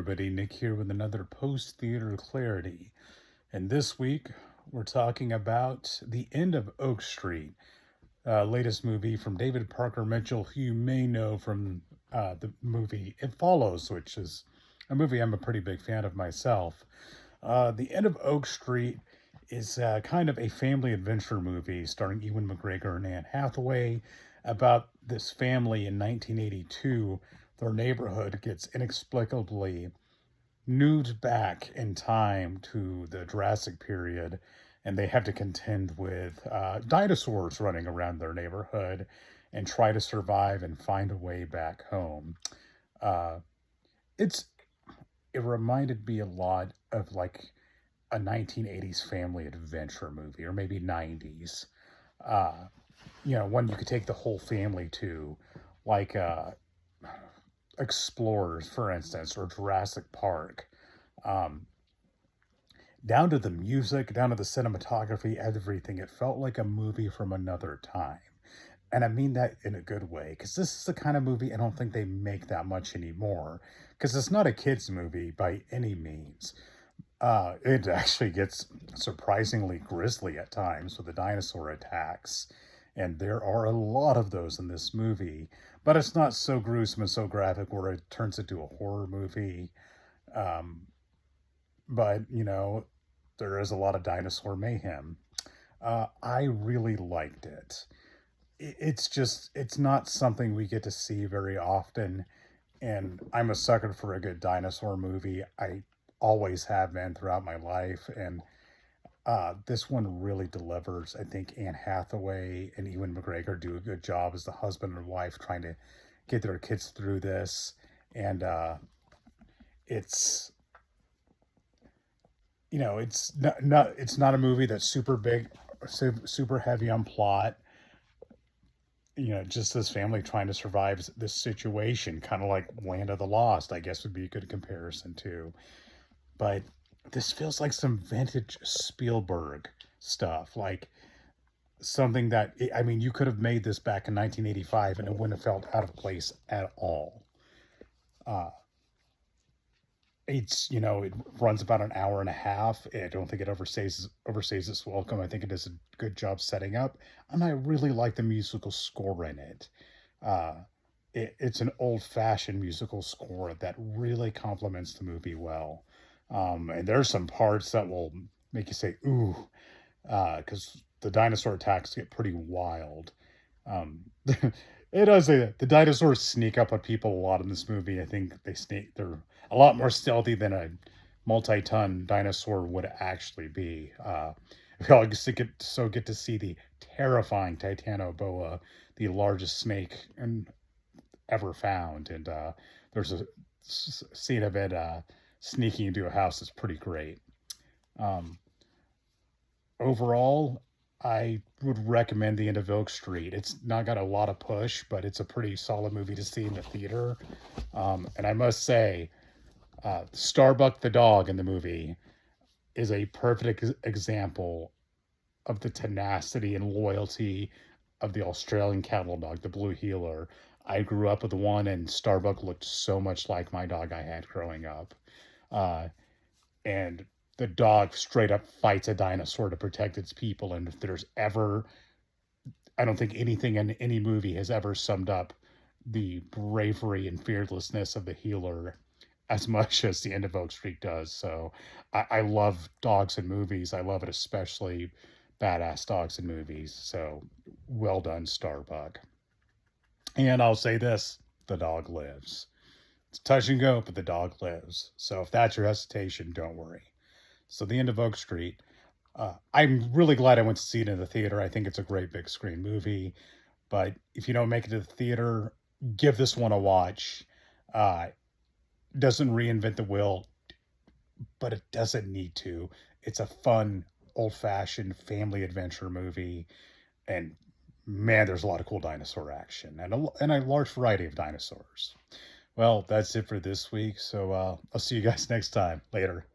everybody, Nick here with another post-theater clarity. And this week, we're talking about The End of Oak Street, latest movie from David Parker Mitchell, who you may know from the movie It Follows, which is a movie I'm a pretty big fan of myself. The End of Oak Street is kind of a family adventure movie starring Ewan McGregor and Anne Hathaway about this family in 1982. Their neighborhood gets inexplicably moved back in time to the Jurassic period, and they have to contend with dinosaurs running around their neighborhood and try to survive and find a way back home. Uh, it's it reminded me a lot of like a 1980s family adventure movie, or maybe 90s. Uh, one you could take the whole family to, like Explorers, for instance, or Jurassic Park. Um, Down to the music, down to the cinematography, everything. It felt like a movie from another time. And I mean that in a good way, because this is the kind of movie I don't think they make that much anymore. Because it's not a kid's movie by any means. It actually gets surprisingly grisly at times with the dinosaur attacks. And there are a lot of those in this movie. But it's not so gruesome and so graphic where it turns into a horror movie. Um, but there is a lot of dinosaur mayhem. I really liked it. It's not something we get to see very often. And I'm a sucker for a good dinosaur movie. I always have been throughout my life. And this one really delivers. I think Anne Hathaway and Ewan McGregor do a good job as the husband and wife trying to get their kids through this. And it's it's not a movie that's super big, super heavy on plot. Just this family trying to survive this situation, kind of like Land of the Lost, I guess would be a good comparison too. But this feels like some vintage Spielberg stuff, like something that, I mean, you could have made this back in 1985 and it wouldn't have felt out of place at all. Uh, it runs about an hour and a half. I don't think it overstays its welcome. I think it does a good job setting up, and I really like the musical score in it. Uh, it's an old-fashioned musical score that really complements the movie well. And there's some parts that will make you say "ooh," because the dinosaur attacks get pretty wild. Um, it does say that the dinosaurs sneak up on people a lot in this movie. I think they're a lot more stealthy than a multi-ton dinosaur would actually be. We all get to see the terrifying Titanoboa, the largest snake ever found, and there's a scene of it sneaking into a house that's pretty great. Um, Overall, I would recommend The End of Oak Street. It's not got a lot of push, but it's a pretty solid movie to see in the theater. And I must say, Starbuck the dog in the movie is a perfect example of the tenacity and loyalty of the Australian cattle dog, the blue heeler. I grew up with one, and Starbuck looked so much like my dog I had growing up. Uh, and the dog straight up fights a dinosaur to protect its people. And if there's ever, I don't think anything in any movie has ever summed up the bravery and fearlessness of the healer as much as The End of Oak Street does. So I love dogs in movies. I love it, especially badass dogs in movies. So well done, Starbuck. And I'll say this, the dog lives. It's touch and go, but the dog lives. So if that's your hesitation, don't worry. So The End of Oak Street. I'm really glad I went to see it in the theater. I think it's a great big screen movie. But if you don't make it to the theater, give this one a watch. Uh, doesn't reinvent the wheel, but it doesn't need to. It's a fun, old-fashioned family adventure movie. And man, there's a lot of cool dinosaur action and a large variety of dinosaurs. Well, that's it for this week. So I'll see you guys next time. Later.